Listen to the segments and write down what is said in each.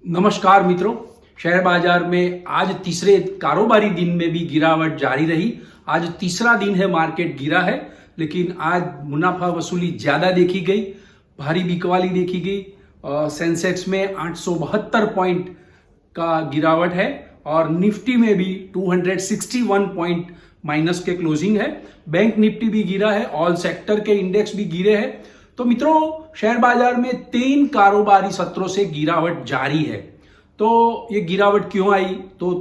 नमस्कार मित्रों, शेयर बाजार में आज तीसरे कारोबारी दिन में भी गिरावट जारी रही। आज तीसरा दिन है, मार्केट गिरा है, लेकिन आज मुनाफा वसूली ज्यादा देखी गई, भारी बिकवाली देखी गई। सेंसेक्स में 872 पॉइंट का गिरावट है और निफ्टी में भी 261 पॉइंट माइनस के क्लोजिंग है। बैंक निफ्टी भी गिरा है, ऑल सेक्टर के इंडेक्स भी गिरे हैं। तो मित्रों, शेयर बाजार में 3 कारोबारी सत्रों से गिरावट जारी है। तो ये गिरावट क्यों आई तो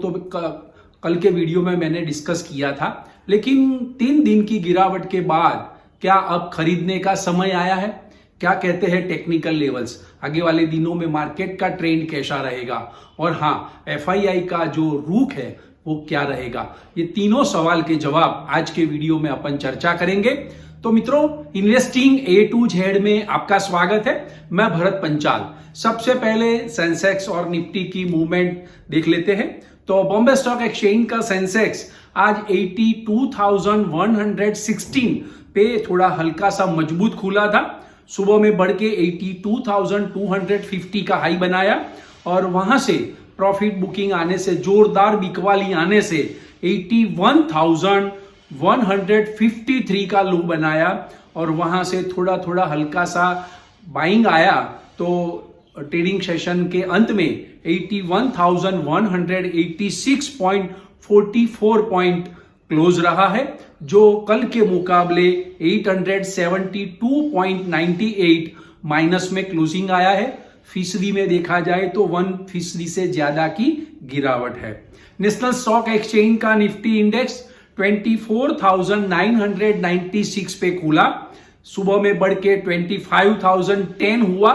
कल के वीडियो में मैंने डिस्कस किया था, लेकिन 3 दिन की गिरावट के बाद क्या अब खरीदने का समय आया है? क्या कहते हैं टेक्निकल लेवल्स? आगे वाले दिनों में मार्केट का ट्रेंड कैसा रहेगा? और हाँ, एफआईआई का जो रुख है वो क्या रहेगा? ये तीनों सवाल के जवाब आज के वीडियो में अपन चर्चा करेंगे। तो मित्रों, इन्वेस्टिंग ए टू जेड में आपका स्वागत है। मैं भरत पंचाल। सबसे पहले सेंसेक्स और निफ्टी की मूवमेंट देख लेते हैं। तो बॉम्बे स्टॉक एक्सचेंज का सेंसेक्स आज 82,116 पे थोड़ा हल्का सा मजबूत खुला था। सुबह में बढ़ के 82,250 का हाई बनाया और वहां से प्रॉफिट बुकिंग आने से, जोरदार बिकवाली आने से 81,153 का लो बनाया और वहां से थोड़ा थोड़ा हल्का सा बाइंग आया। तो ट्रेडिंग सेशन के अंत में 81,186.44 पॉइंट क्लोज रहा है, जो कल के मुकाबले 872.98 माइनस में क्लोजिंग आया है। फीसदी में देखा जाए तो 1% से ज्यादा की गिरावट है। नेशनल स्टॉक एक्सचेंज का निफ्टी इंडेक्स 24,996 पे खुला। सुबह में बढ़ के 25,010 हुआ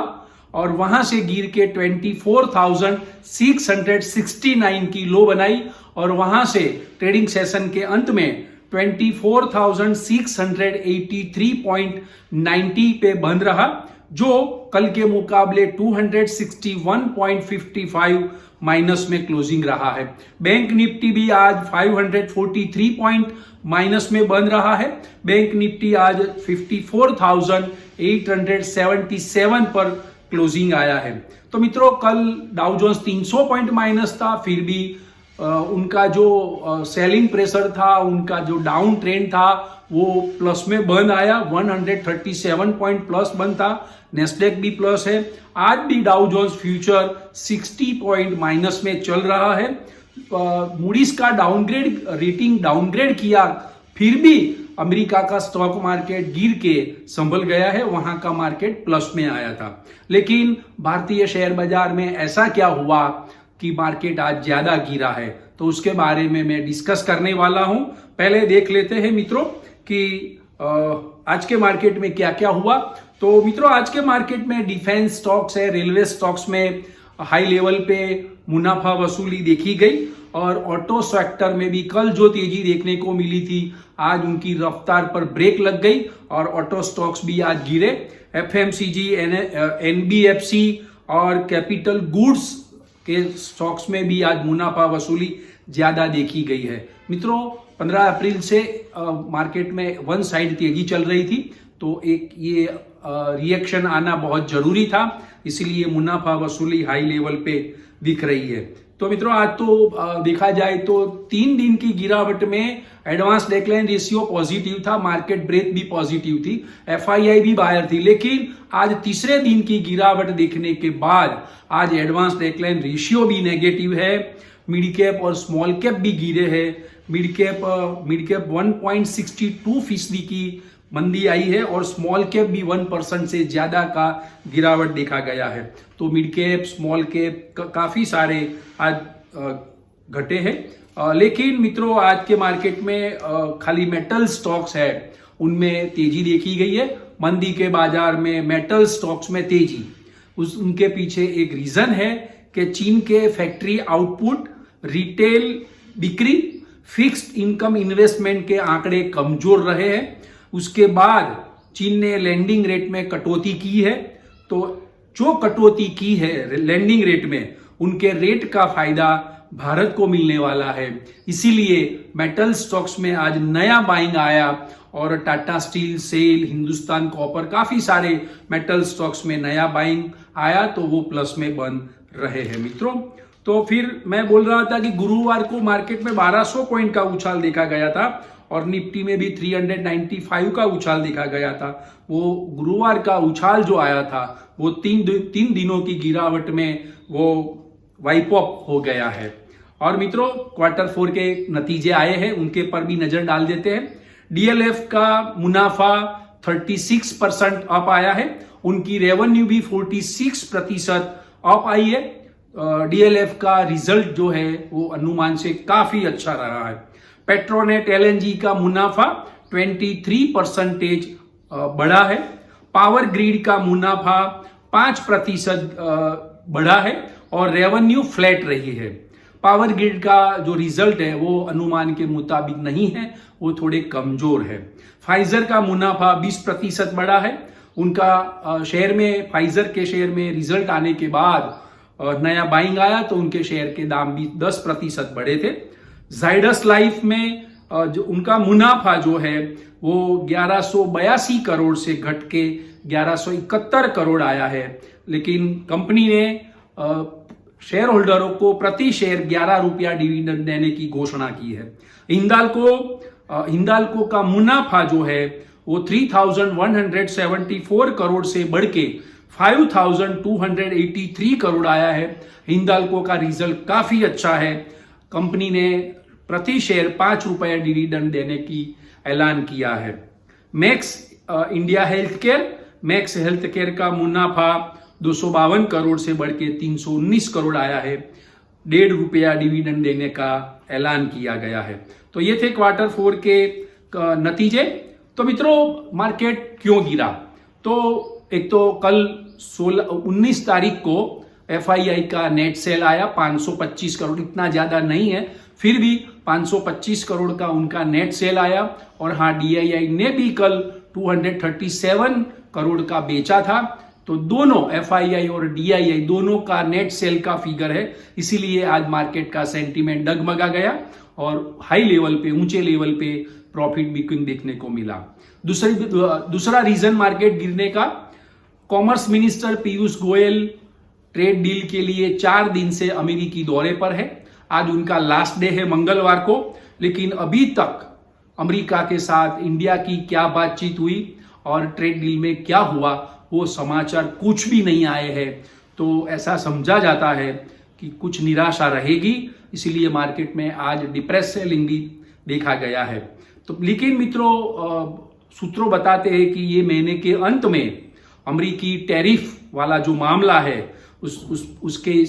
और वहां से गिर के 24,669 की लो बनाई और वहां से ट्रेडिंग सेशन के अंत में 24,683.90 पे बंद रहा, जो कल के मुकाबले 261.55 माइनस में क्लोजिंग रहा है। बैंक निफ्टी भी आज 543 पॉइंट माइनस में बंद रहा है। बैंक निफ्टी आज 54,877 पर क्लोजिंग आया है। तो मित्रों, कल डाउ जोन्स 300 पॉइंट माइनस था, फिर भी उनका जो सेलिंग प्रेशर था, उनका जो डाउन ट्रेंड था, वो प्लस में बंद आया। 137 पॉइंट प्लस बंद था। नेस्डेक भी प्लस है। आज भी Dow Jones future 60 point minus में चल रहा है। मूडीज का रेटिंग डाउनग्रेड किया, फिर भी अमेरिका का स्टॉक मार्केट गिर के संभल गया है, वहां का मार्केट प्लस में आया था। लेकिन भारतीय शेयर बाजार में ऐसा क्या हुआ कि मार्केट आज ज्यादा गिरा है? तो उसके बारे में मैं डिस्कस करने वाला हूं। पहले देख लेते हैं मित्रों कि आज के मार्केट में क्या क्या हुआ। तो मित्रों, आज के मार्केट में डिफेंस स्टॉक्स है, रेलवे स्टॉक्स में हाई लेवल पे मुनाफा वसूली देखी गई और ऑटो सेक्टर में भी कल जो तेजी देखने को मिली थी, आज उनकी रफ्तार पर ब्रेक लग गई और ऑटो स्टॉक्स भी आज गिरे। एफएमसीजी, एनबीएफसी और कैपिटल गुड्स के स्टॉक्स में भी आज मुनाफा वसूली ज्यादा देखी गई है। मित्रों, 15 अप्रैल से मार्केट में वन साइड तेजी चल रही थी, तो एक ये रिएक्शन आना बहुत जरूरी था, इसलिए मुनाफा वसूली हाई लेवल पे दिख रही है। तो मित्रों, आज तो देखा जाए तो 3 दिन की गिरावट में एडवांस डेक्लाइन रेशियो पॉजिटिव था, मार्केट ब्रेथ भी पॉजिटिव थी, एफआईआई भी बाहर थी। लेकिन आज तीसरे दिन की गिरावट देखने के बाद आज एडवांस डेक्लाइन रेशियो भी नेगेटिव है। मिड कैप और स्मॉल कैप भी गिरे हैं। मिड कैप 1.62% की मंदी आई है और स्मॉल कैप भी 1% से ज्यादा का गिरावट देखा गया है। तो मिड कैप, स्मॉल कैप काफी सारे आज घटे हैं। लेकिन मित्रों, आज के मार्केट में खाली मेटल स्टॉक्स है, उनमें तेजी देखी गई है। मंदी के बाजार में मेटल स्टॉक्स में तेजी, उनके पीछे एक रीजन है कि चीन के फैक्ट्री आउटपुट, रिटेल बिक्री, फिक्स्ड इनकम इन्वेस्टमेंट के आंकड़े कमजोर रहे हैं। उसके बाद चीन ने लैंडिंग रेट में कटौती की है। तो जो कटौती की है लैंडिंग रेट में, उनके रेट का फायदा भारत को मिलने वाला है। इसीलिए मेटल स्टॉक्स में आज नया बाइंग आया और टाटा स्टील, सेल, हिंदुस्तान कॉपर, काफी सारे मेटल स्टॉक्स में नया बाइंग आया, तो वो प्लस में बंद रहे हैं मित्रों। तो फिर मैं बोल रहा था कि गुरुवार को मार्केट में 1200 पॉइंट का उछाल देखा गया था और निफ्टी में भी 395 का उछाल देखा गया था। वो गुरुवार का उछाल जो आया था वो तीन दिनों की गिरावट में वो वाइप ऑफ हो गया है। और मित्रों क्वार्टर 4 के नतीजे आए हैं, उनके पर भी नजर डाल देते हैं। डीएलएफ का मुनाफा 36% अप आया है, उनकी रेवेन्यू भी 46% अप आई है। डीएलएफ का रिजल्ट जो है वो अनुमान से काफी अच्छा रहा है। पेट्रोनेट एलएनजी का मुनाफा 23% बढ़ा है। पावर ग्रिड का मुनाफा 5% बढ़ा है और रेवेन्यू फ्लैट रही है। पावर ग्रिड का जो रिजल्ट है वो अनुमान के मुताबिक नहीं है, वो थोड़े कमजोर है। फाइजर का मुनाफा 20% बढ़ा है। उनका शेयर में, फाइजर के शेयर में रिजल्ट आने के बाद नया बाइंग आया तो उनके शेयर के दाम भी 10% बढ़े थे। जाइडस लाइफ में जो उनका मुनाफा जो है वो 1182 करोड़ से घट के 1171 करोड़ आया है, लेकिन कंपनी ने शेयर होल्डरों को प्रति शेयर 11 रुपया डिविडेंड देने की घोषणा की है। हिंदाल्को का मुनाफा जो है वो 3174 करोड़ से बढ़ के 5283 करोड़ आया है। हिंदाल्को का रिजल्ट काफी अच्छा है। कंपनी ने प्रति शेयर 5 रुपया डिविडेंड देने की ऐलान किया है। मैक्स इंडिया हेल्थ केयर का मुनाफा 252 करोड़ से बढ़ के 319 करोड़ आया है। 1.5 रुपया डिविडेंड देने का ऐलान किया गया है। तो ये थे क्वार्टर 4 के नतीजे। तो मित्रों मार्केट क्यों गिरा? तो एक तो कल 19 तारीख को एफआईआई का नेट सेल आया 525 करोड़, इतना ज्यादा नहीं है, फिर भी 525 करोड़ का उनका नेट सेल आया। और हाँ, डीआईआई ने भी कल 237 करोड़ का बेचा था। तो दोनों एफआईआई और डीआईआई दोनों का नेट सेल का फिगर है, इसीलिए आज मार्केट का सेंटीमेंट डगमगा गया और हाई लेवल पे, ऊंचे लेवल पे प्रॉफिट बुकिंग देखने को मिला। दूसरा रीजन मार्केट गिरने का, commerce minister Piyush Goyal trade deal के लिए 4 दिन से अमेरिकी दौरे पर है। आज उनका लास्ट डे है मंगलवार को, लेकिन अभी तक अमेरिका के साथ इंडिया की क्या बातचीत हुई और ट्रेड डील में क्या हुआ वो समाचार कुछ भी नहीं आए हैं। तो ऐसा समझा जाता है कि कुछ निराशा रहेगी, इसीलिए मार्केट में आज डिप्रेस सेलिंग भी देखा गया है। तो लेकिन मित्रों सूत्रों बताते हैं कि ये महीने के अंत में अमेरिकी टैरिफ वाला जो मामला है उसके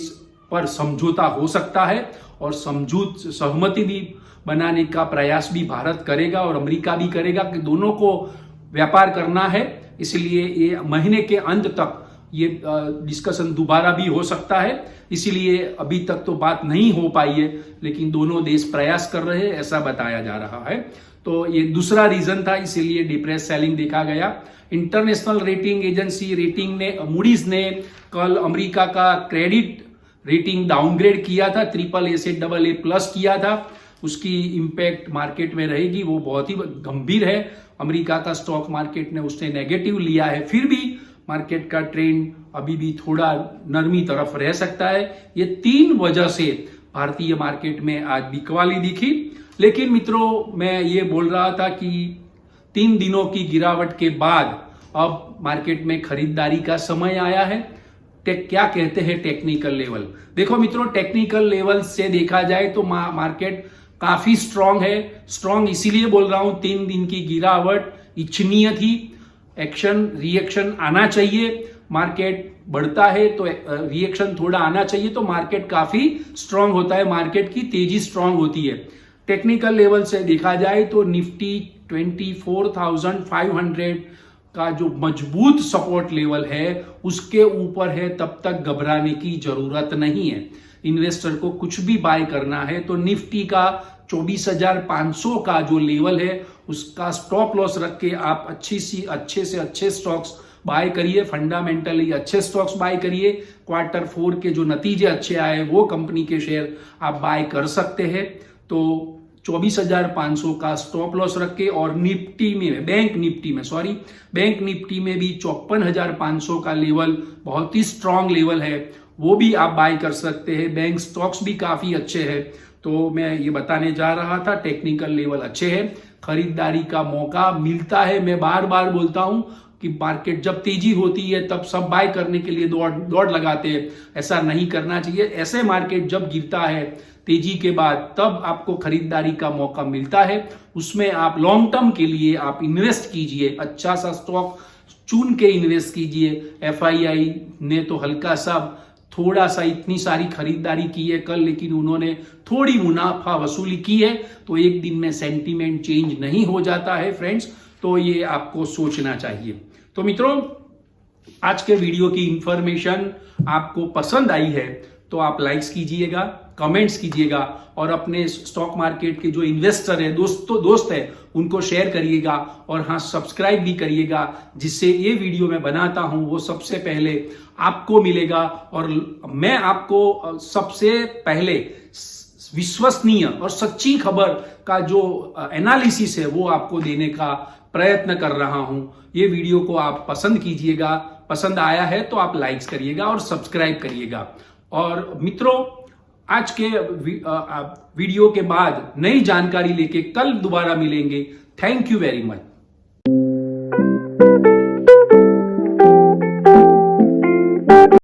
पर समझौता हो सकता है और सहमति भी बनाने का प्रयास भी भारत करेगा और अमेरिका भी करेगा कि दोनों को व्यापार करना है। इसलिए ये महीने के अंत तक ये डिस्कशन दोबारा भी हो सकता है। इसीलिए अभी तक तो बात नहीं हो पाई है, लेकिन दोनों देश प्रयास कर रहे हैं ऐसा बताया जा रहा है। तो ये दूसरा रीजन था, इसीलिए डिप्रेस सेलिंग देखा गया। इंटरनेशनल रेटिंग एजेंसी मूडीज ने कल अमेरिका का क्रेडिट रेटिंग डाउनग्रेड किया था, AAA से AA+ किया था। उसकी इंपैक्ट मार्केट में रहेगी, वो बहुत ही गंभीर है। अमेरिका का स्टॉक मार्केट ने उसने नेगेटिव लिया है, फिर भी मार्केट का ट्रेंड अभी भी थोड़ा नरमी तरफ रह सकता है। ये 3 वजह से भारतीय मार्केट में आज बिकवाली दिखी। लेकिन मित्रों मैं ये बोल रहा था कि 3 दिनों की गिरावट के बाद अब मार्केट में खरीदारी का समय आया है। क्या कहते हैं टेक्निकल लेवल? देखो मित्रों, टेक्निकल लेवल से देखा जाए तो मार्केट काफी स्ट्रांग है। स्ट्रांग इसीलिए बोल रहा हूं, 3 दिन की गिरावट इच्छनीय थी। एक्शन रिएक्शन आना चाहिए। मार्केट बढ़ता है तो रिएक्शन थोड़ा आना चाहिए, तो मार्केट काफी स्ट्रांग होता है, मार्केट की तेजी स्ट्रांग होती है। टेक्निकल लेवल से देखा जाए तो निफ्टी 24,500 का जो मजबूत सपोर्ट लेवल है उसके ऊपर है, तब तक घबराने की जरूरत नहीं है। इन्वेस्टर को कुछ भी बाय करना है तो निफ्टी का 24,500 का जो लेवल है उसका स्टॉप लॉस रख के आप अच्छे से अच्छे स्टॉक्स बाय करिए, फंडामेंटली अच्छे स्टॉक्स बाय करिए। क्वार्टर 4 के जो नतीजे अच्छे आए वो कंपनी के शेयर आप बाय कर सकते हैं। तो 24,500 का स्टॉप लॉस रख के, और निफ्टी में, बैंक निफ्टी में भी 54,500 का लेवल बहुत ही स्ट्रांग लेवल है, वो भी आप बाय कर सकते हैं। बैंक स्टॉक्स भी काफी अच्छे हैं। तो मैं ये बताने जा रहा था, टेक्निकल लेवल अच्छे हैं, खरीदारी का मौका मिलता है। मैं बार बार बोलता हूं कि मार्केट जब तेजी होती है तब सब बाय करने के लिए दौड़ लगाते हैं। ऐसा नहीं करना चाहिए। ऐसे मार्केट जब गिरता है तेजी के बाद, तब आपको खरीदारी का मौका मिलता है। उसमें आप लॉन्ग टर्म के लिए आप इन्वेस्ट कीजिए, अच्छा सा स्टॉक चुन के इन्वेस्ट कीजिए। एफआईआई ने तो हल्का सा थोड़ा सा इतनी सारी खरीदारी की है कल, लेकिन उन्होंने थोड़ी मुनाफा वसूली की है, तो एक दिन में सेंटीमेंट चेंज नहीं हो जाता है फ्रेंड्स। तो ये आपको सोचना चाहिए। तो मित्रों, आज के वीडियो की इंफॉर्मेशन आपको पसंद आई है तो आप लाइक्स कीजिएगा, कमेंट्स कीजिएगा, और अपने स्टॉक मार्केट के जो इन्वेस्टर है, दोस्त है, उनको शेयर करिएगा। और हाँ, सब्सक्राइब भी करिएगा, जिससे ये वीडियो मैं बनाता हूं वो सबसे पहले आपको मिलेगा, और मैं आपको सबसे पहले विश्वसनीय और सच्ची खबर का जो एनालिसिस है वो आपको देने का प्रयत्न कर रहा हूं। ये वीडियो को आप पसंद कीजिएगा, पसंद आया है तो आप लाइक्स करिएगा और सब्सक्राइब करिएगा। और मित्रों, आज के वीडियो के बाद नई जानकारी लेके कल दोबारा मिलेंगे। Thank you very much.